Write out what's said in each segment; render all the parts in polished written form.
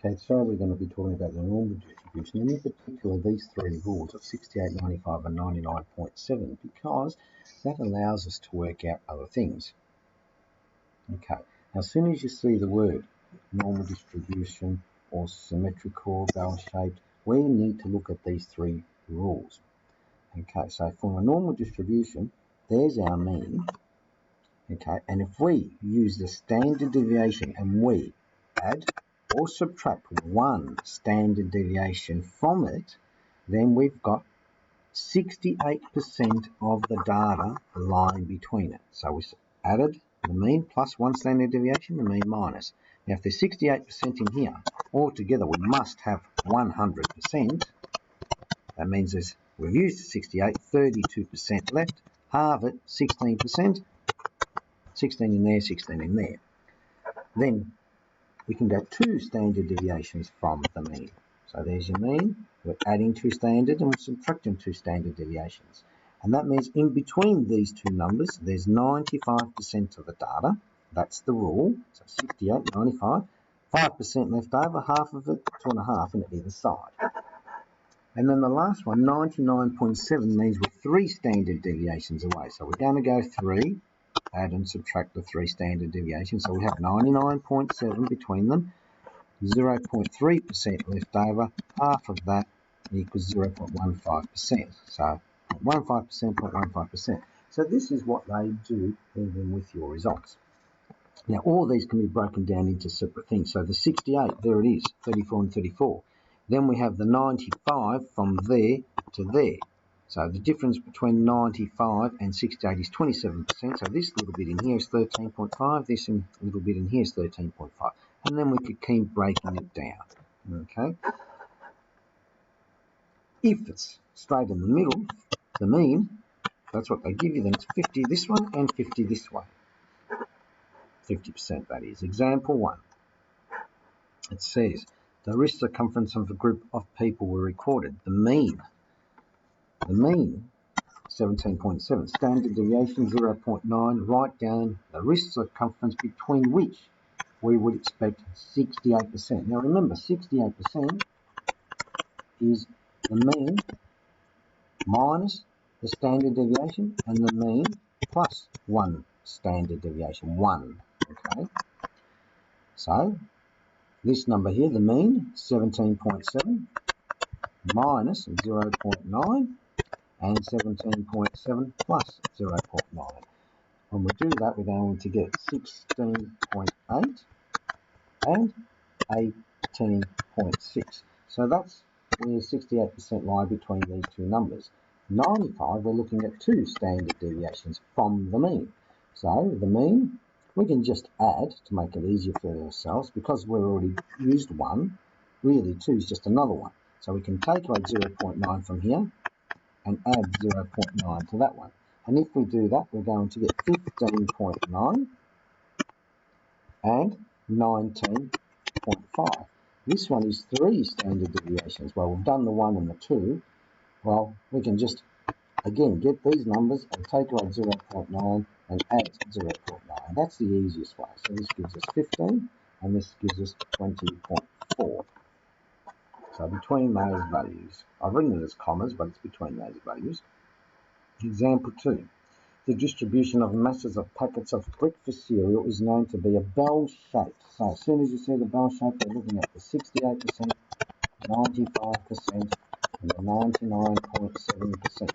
Okay, so we're going to be talking about the normal distribution, and in particular these three rules of 68, 95 and 99.7, because that allows us to work out other things. Okay, now as soon as you see the word normal distribution or symmetrical, bell-shaped, we need to look at these three rules. Okay, so for a normal distribution, there's our mean. Okay, and if we use the standard deviation and we add or subtract one standard deviation from it, then we've got 68% of the data lying between it. So we added the mean plus one standard deviation, the mean minus. Now if there's 68% in here, altogether we must have 100%. That means we've used 68, 32% left, halve it, 16%, 16 in there, 16 in there. Then we can get two standard deviations from the mean. So there's your mean, we're adding two standard and we're subtracting two standard deviations. And that means in between these two numbers, there's 95% of the data. That's the rule. So 68, 95, 5% left over, half of it, 2.5 on either side. And then the last one, 99.7, means we're three standard deviations away. So we're going to go 3, add and subtract the three standard deviations. So we have 99.7 between them, 0.3% left over, half of that equals 0.15%. So 0.15%, 0.15%. So this is what they do even with your results. Now all these can be broken down into separate things. So the 68, there it is, 34 and 34. Then we have the 95 from there to there. So the difference between 95 and 68 is 27%. So this little bit in here is 13.5. This little bit in here is 13.5. And then we could keep breaking it down. Okay. If it's straight in the middle, the mean, that's what they give you. Then it's 50 this one and 50 this way. 50% that is. Example 1. It says the wrist circumference of a group of people were recorded. The mean 17.7, standard deviation 0.9, write down the wrist circumference between which we would expect 68%. Now remember, 68% is the mean minus the standard deviation and the mean plus one standard deviation, 1. Okay, so this number here, the mean, 17.7 minus 0.9 and 17.7 plus 0.9. When we do that, we're going to get 16.8 and 18.6. So that's where 68% lie between these two numbers. 95, we're looking at two standard deviations from the mean. So the mean, we can just add to make it easier for ourselves because we've already used 1. Really 2 is just another one. So we can take away 0.9 from here and add 0.9 to that one. And if we do that, we're going to get 15.9 and 19.5. This one is 3 standard deviations. Well, we've done the 1 and the 2. Well, we can just, again, get these numbers and take away 0.9 and add 0.9. That's the easiest way. So this gives us 15 and this gives us 20.4. So between those values, I've written it as commas, but it's between those values. Example 2. The distribution of masses of packets of breakfast cereal is known to be a bell-shaped. So as soon as you see the bell shape, we're looking at the 68%, 95%, and the 99.7%.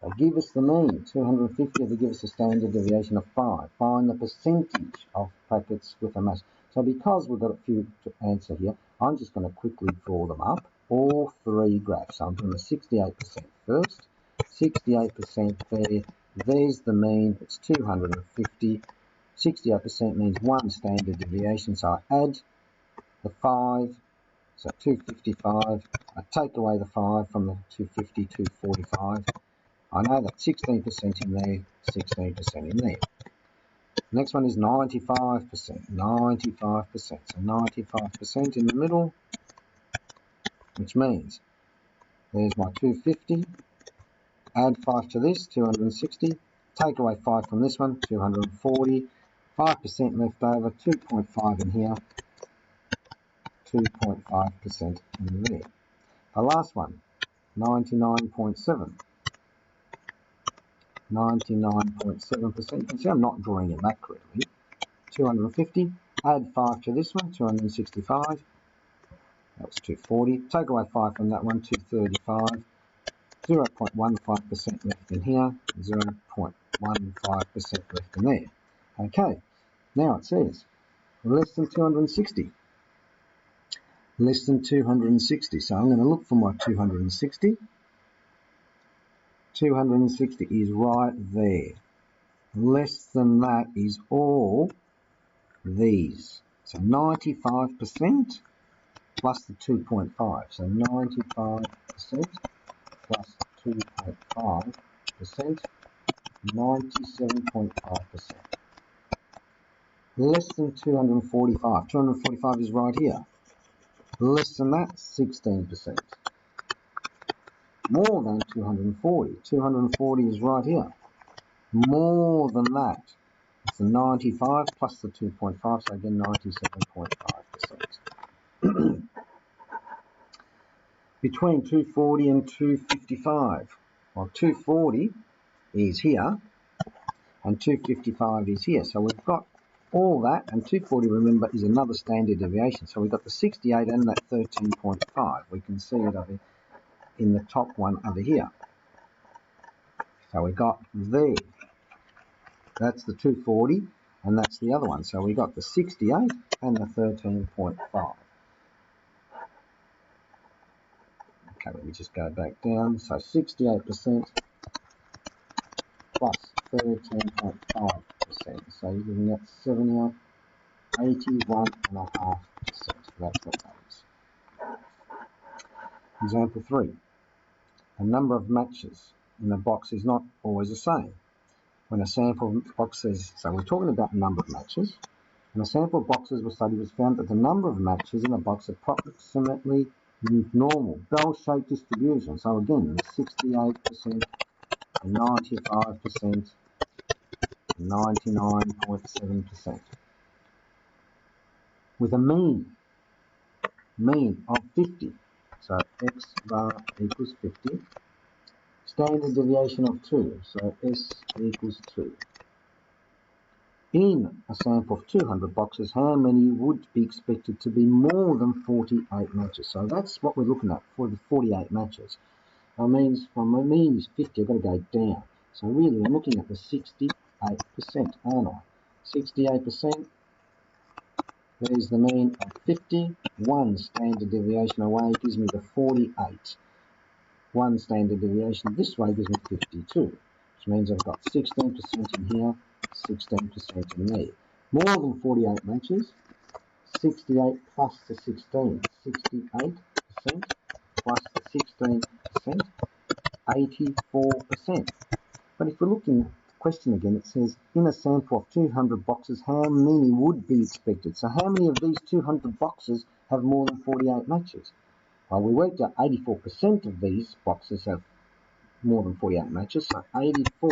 They give us the mean, 250, they give us a standard deviation of 5. Find the percentage of packets with a mass. So because we've got a few to answer here, I'm just going to quickly draw them up, all three graphs. So I'm doing the 68% first, 68% there, there's the mean, it's 250, 68% means one standard deviation, so I add the 5, so 255, I take away the 5 from the 250, 245, I know that 16% in there, 16% in there. Next one is 95%, 95%, so 95% in the middle, which means there's my 250, add 5 to this, 260, take away 5 from this one, 240, 5% left over, 2.5 in here, 2.5% in there. The last one, 99.7. 99.7%. You can see I'm not drawing it that correctly. 250. Add 5 to this one, 265. That was 240. Take away 5 from that one, 235. 0.15% left in here, 0.15% left in there. Okay, now it says less than 260. Less than 260. So I'm going to look for my 260. 260 is right there. Less than that is all these. So 95% plus the 2.5. So 95% plus 2.5%, 97.5%. Less than 245. 245 is right here. Less than that, 16%. More than 240. 240 is right here. More than that. It's the 95 plus the 2.5, so again 97.5%. Between 240 and 255. Well, 240 is here and 255 is here. So we've got all that, and 240, remember, is another standard deviation. So we've got the 68 and that 13.5. We can see it over in the top one over here. So we got there. That's the 240, and that's the other one. So we got the 68 and the 13.5. Okay, let me just go back down. So 68% plus 13.5%. So you're looking at 81.5%. That's what that is. Example 3. A number of matches in a box is not always the same. When a sample of boxes, so we're talking about a number of matches. When a sample of boxes was studied, it was found that the number of matches in a box approximately normal, bell-shaped distribution. So again, 68%, 95%, 99.7%. With a mean of 50. So x bar equals 50. Standard deviation of 2. So s equals 2. In a sample of 200 boxes, how many would be expected to be more than 48 matches? So that's what we're looking at for the 48 matches. That means from my mean is 50, I've got to go down. So really, I'm looking at the 68%, aren't I? 68. There's the mean of 50. 1 standard deviation away gives me the 48. 1 standard deviation this way gives me 52, which means I've got 16% in here, 16% in there. More than 48 matches, 68 plus the 16, 68% plus the 16%, 84%. But if we're looking at the question again, it says, in a sample of 200 boxes, how many would be expected? So how many of these 200 boxes have more than 48 matches? Well, we worked out 84% of these boxes have more than 48 matches, so 84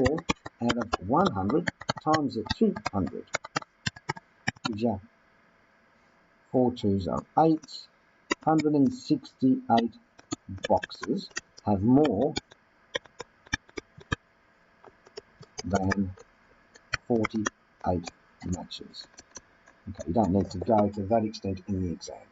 out of 100 times the 200 gives you 4 2s are 8. 168 boxes have more than 48 matches. Okay, you don't need to go to that extent in the exam.